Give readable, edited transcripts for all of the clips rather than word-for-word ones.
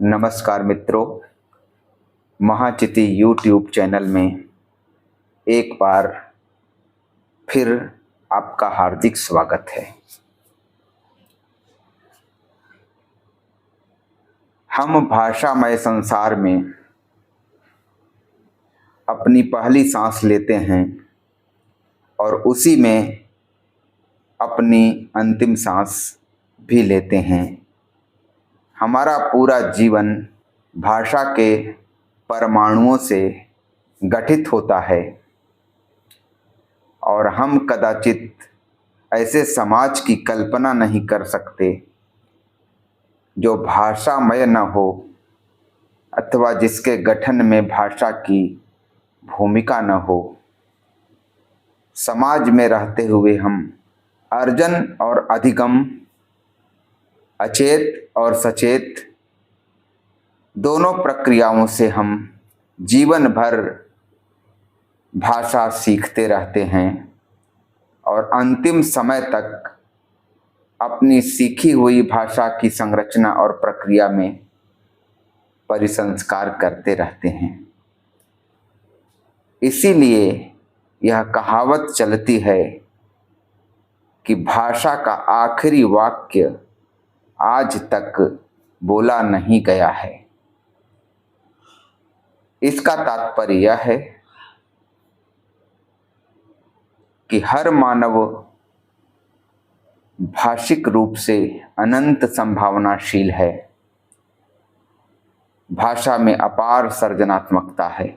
नमस्कार मित्रों, महाचिति YouTube channel में एक बार फिर आपका हार्दिक स्वागत है। हम भाषामय संसार में अपनी पहली सांस लेते हैं और उसी में अपनी अंतिम सांस भी लेते हैं। हमारा पूरा जीवन भाषा के परमाणुओं से गठित होता है और हम कदाचित ऐसे समाज की कल्पना नहीं कर सकते जो भाषामय न हो अथवा जिसके गठन में भाषा की भूमिका न हो। समाज में रहते हुए हम अर्जन और अधिगम, अचेत और सचेत दोनों प्रक्रियाओं से हम जीवन भर भाषा सीखते रहते हैं और अंतिम समय तक अपनी सीखी हुई भाषा की संरचना और प्रक्रिया में परिसंस्कार करते रहते हैं। इसीलिए यह कहावत चलती है कि भाषा का आखिरी वाक्य आज तक बोला नहीं गया है। इसका तात्पर्य यह है कि हर मानव भाषिक रूप से अनंत संभावनाशील है। भाषा में अपार सर्जनात्मकता है।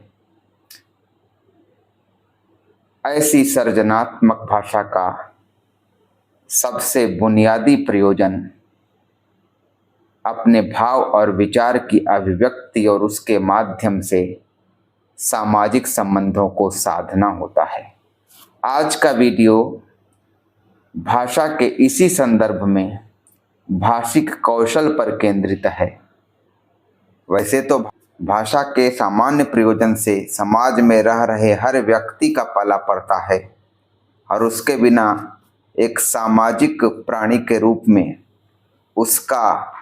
ऐसी सर्जनात्मक भाषा का सबसे बुनियादी प्रयोजन अपने भाव और विचार की अभिव्यक्ति और उसके माध्यम से सामाजिक संबंधों को साधना होता है। आज का वीडियो भाषा के इसी संदर्भ में भाषिक कौशल पर केंद्रित है। वैसे तो भाषा के सामान्य प्रयोजन से समाज में रह रहे हर व्यक्ति का पाला पड़ता है और उसके बिना एक सामाजिक प्राणी के रूप में उसका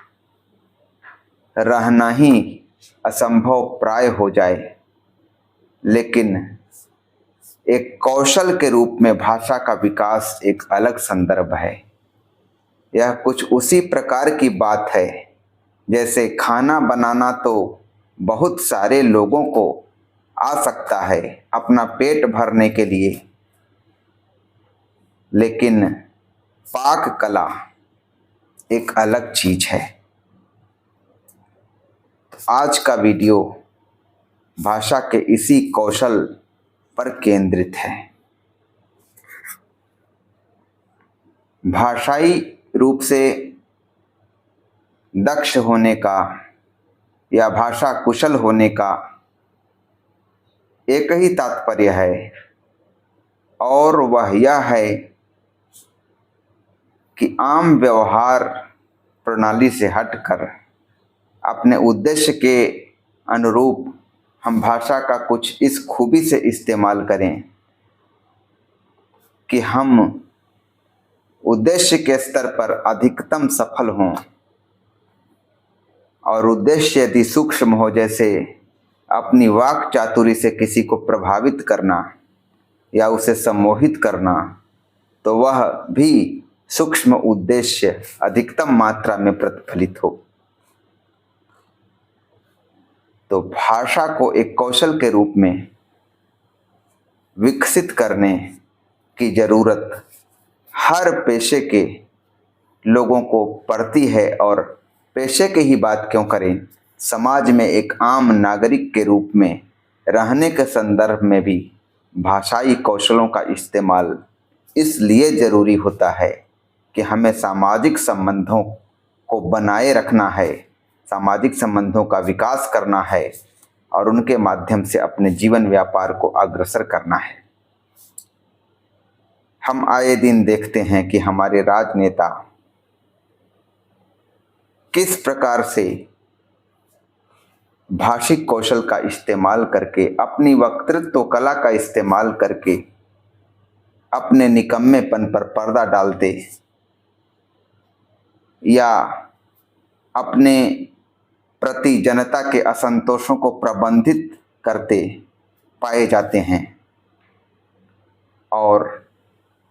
रहना ही असंभव प्राय हो जाए। लेकिन एक कौशल के रूप में भाषा का विकास एक अलग संदर्भ है। यह कुछ उसी प्रकार की बात है जैसे खाना बनाना तो बहुत सारे लोगों को आ सकता है अपना पेट भरने के लिए, लेकिन पाक कला एक अलग चीज है। आज का वीडियो भाषा के इसी कौशल पर केंद्रित है। भाषाई रूप से दक्ष होने का या भाषा कुशल होने का एक ही तात्पर्य है और वह यह है कि आम व्यवहार प्रणाली से हटकर अपने उद्देश्य के अनुरूप हम भाषा का कुछ इस खूबी से इस्तेमाल करें कि हम उद्देश्य के स्तर पर अधिकतम सफल हों। और उद्देश्य यदि सूक्ष्म हो, जैसे अपनी वाक चातुरी से किसी को प्रभावित करना या उसे सम्मोहित करना, तो वह भी सूक्ष्म उद्देश्य अधिकतम मात्रा में प्रतिफलित हो। तो भाषा को एक कौशल के रूप में विकसित करने की जरूरत हर पेशे के लोगों को पड़ती है। और पेशे की ही बात क्यों करें, समाज में एक आम नागरिक के रूप में रहने के संदर्भ में भी भाषाई कौशलों का इस्तेमाल इसलिए जरूरी होता है कि हमें सामाजिक संबंधों को बनाए रखना है, सामाजिक संबंधों का विकास करना है और उनके माध्यम से अपने जीवन व्यापार को अग्रसर करना है। हम आए दिन देखते हैं कि हमारे राजनेता किस प्रकार से भाषिक कौशल का इस्तेमाल करके, अपनी वक्तृत्व कला का इस्तेमाल करके अपने निकम्मेपन पर पर्दा डालते या अपने प्रति जनता के असंतोषों को प्रबंधित करते पाए जाते हैं और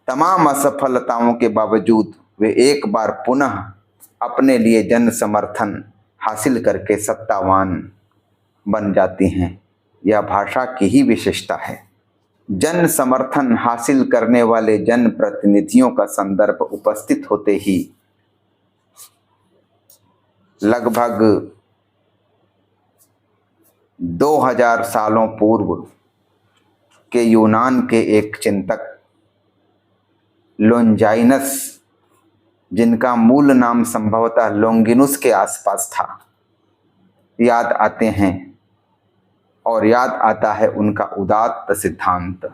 तमाम असफलताओं के बावजूद वे एक बार पुनः अपने लिए जन समर्थन हासिल करके सत्तावान बन जाती हैं। यह भाषा की ही विशेषता है। जन समर्थन हासिल करने वाले जन प्रतिनिधियों का संदर्भ उपस्थित होते ही लगभग 2000 सालों पूर्व के यूनान के एक चिंतक लोंजाइनस, जिनका मूल नाम संभवतः लोंगिनुस के आसपास था, याद आते हैं और याद आता है उनका उदात्त सिद्धांत।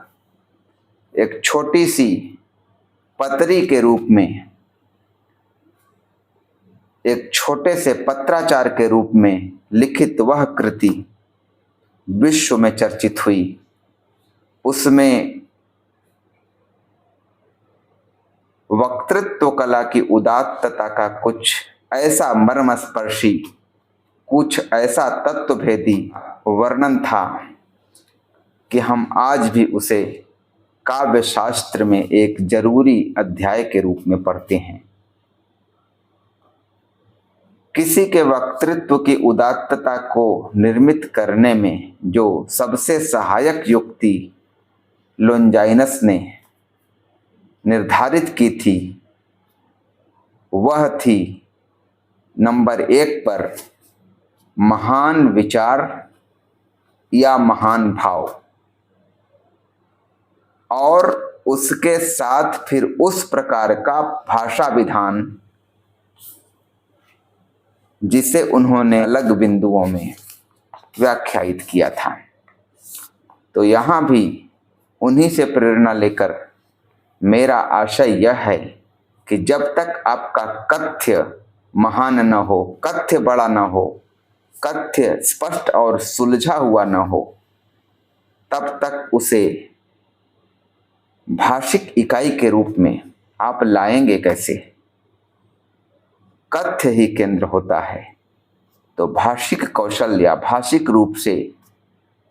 एक छोटी सी पत्री के रूप में, एक छोटे से पत्राचार के रूप में लिखित वह कृति विश्व में चर्चित हुई। उसमें वक्तृत्व कला की उदात्तता का कुछ ऐसा मर्मस्पर्शी, कुछ ऐसा तत्वभेदी वर्णन था कि हम आज भी उसे काव्य शास्त्र में एक जरूरी अध्याय के रूप में पढ़ते हैं। किसी के वक्तृत्व की उदात्तता को निर्मित करने में जो सबसे सहायक युक्ति लोंजाइनस ने निर्धारित की थी, वह थी नंबर 1 पर महान विचार या महान भाव, और उसके साथ फिर उस प्रकार का भाषा विधान जिसे उन्होंने अलग बिंदुओं में व्याख्यायित किया था। तो यहाँ भी उन्हीं से प्रेरणा लेकर मेरा आशय यह है कि जब तक आपका कथ्य महान न हो, कथ्य बड़ा न हो, कथ्य स्पष्ट और सुलझा हुआ न हो, तब तक उसे भाषिक इकाई के रूप में आप लाएंगे कैसे? कथ्य ही केंद्र होता है। तो भाषिक कौशल या भाषिक रूप से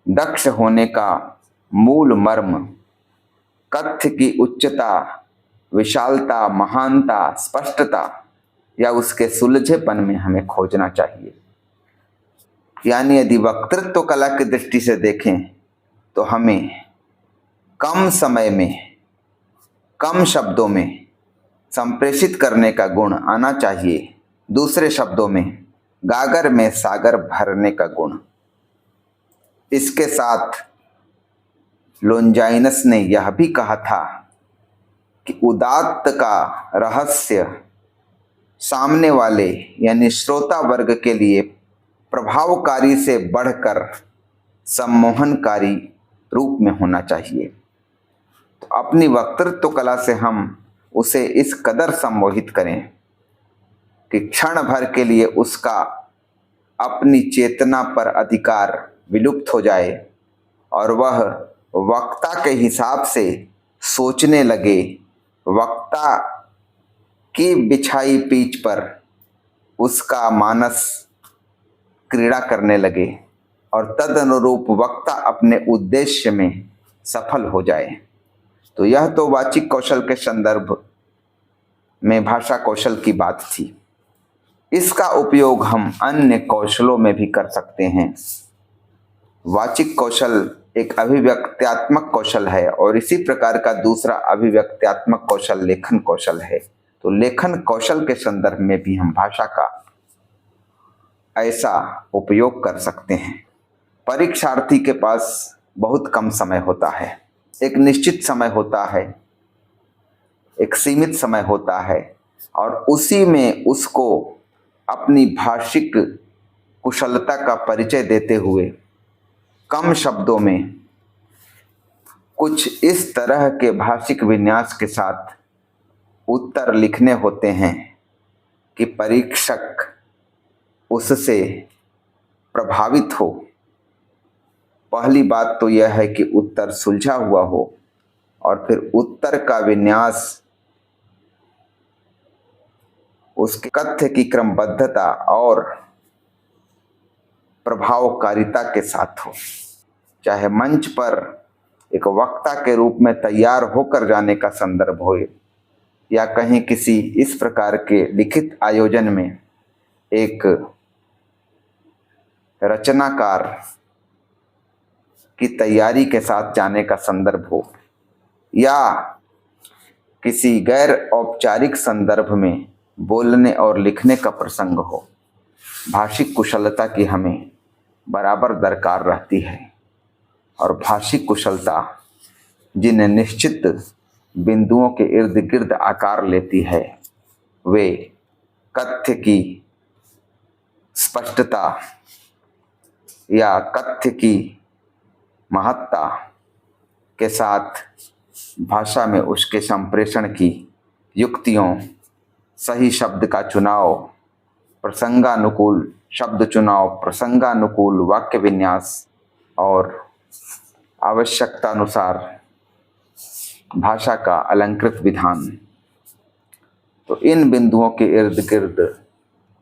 दक्ष होने का मूल मर्म कथ्य की उच्चता, विशालता, महानता, स्पष्टता या उसके सुलझेपन में हमें खोजना चाहिए। यानी यदि वक्तृत्व कला की दृष्टि से देखें तो हमें कम समय में, कम शब्दों में संप्रेषित करने का गुण आना चाहिए। दूसरे शब्दों में गागर में सागर भरने का गुण। इसके साथ लोंजाइनस ने यह भी कहा था कि उदात्त का रहस्य सामने वाले यानी श्रोता वर्ग के लिए प्रभावकारी से बढ़कर सम्मोहनकारी रूप में होना चाहिए। तो अपनी वक्तृत्व कला से हम उसे इस कदर सम्मोहित करें कि क्षण भर के लिए उसका अपनी चेतना पर अधिकार विलुप्त हो जाए और वह वक्ता के हिसाब से सोचने लगे, वक्ता की बिछाई पीच पर उसका मानस क्रीड़ा करने लगे और तदनुरूप वक्ता अपने उद्देश्य में सफल हो जाए। तो यह तो वाचिक कौशल के संदर्भ में भाषा कौशल की बात थी। इसका उपयोग हम अन्य कौशलों में भी कर सकते हैं। वाचिक कौशल एक अभिव्यक्त्यात्मक कौशल है और इसी प्रकार का दूसरा अभिव्यक्त्यात्मक कौशल लेखन कौशल है। तो लेखन कौशल के संदर्भ में भी हम भाषा का ऐसा उपयोग कर सकते हैं। परीक्षार्थी के पास बहुत कम समय होता है, एक निश्चित समय होता है, एक सीमित समय होता है और उसी में उसको अपनी भाषिक कुशलता का परिचय देते हुए कम शब्दों में कुछ इस तरह के भाषिक विन्यास के साथ उत्तर लिखने होते हैं कि परीक्षक उससे प्रभावित हो। पहली बात तो यह है कि उत्तर सुलझा हुआ हो और फिर उत्तर का विन्यास, उसके कथ्य की क्रमबद्धता और प्रभावकारिता के साथ हो, चाहे मंच पर एक वक्ता के रूप में तैयार होकर जाने का संदर्भ हो या कहीं किसी इस प्रकार के लिखित आयोजन में एक रचनाकार की तैयारी के साथ जाने का संदर्भ हो या किसी गैर औपचारिक संदर्भ में बोलने और लिखने का प्रसंग हो, भाषिक कुशलता की हमें बराबर दरकार रहती है। और भाषिक कुशलता जिन निश्चित बिंदुओं के इर्द गिर्द आकार लेती है, वे कथ्य की स्पष्टता या कथ्य की महत्ता के साथ भाषा में उसके संप्रेषण की युक्तियों, सही शब्द का चुनाव, प्रसंगानुकूल शब्द चुनाव, प्रसंगानुकूल वाक्य विन्यास और आवश्यकता अनुसार भाषा का अलंकृत विधान। तो इन बिंदुओं के इर्द गिर्द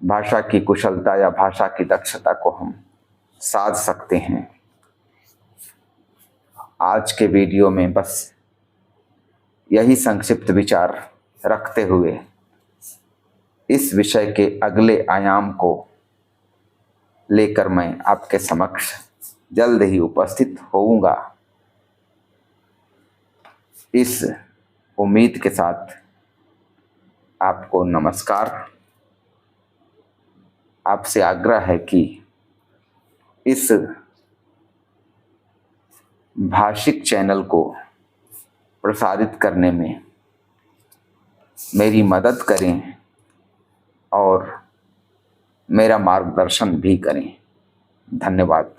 भाषा की कुशलता या भाषा की दक्षता को हम साध सकते हैं। आज के वीडियो में बस यही संक्षिप्त विचार रखते हुए इस विषय के अगले आयाम को लेकर मैं आपके समक्ष जल्द ही उपस्थित होऊंगा। इस उम्मीद के साथ आपको नमस्कार। आपसे आग्रह है कि इस भाषिक चैनल को प्रसारित करने में मेरी मदद करें और मेरा मार्गदर्शन भी करें। धन्यवाद।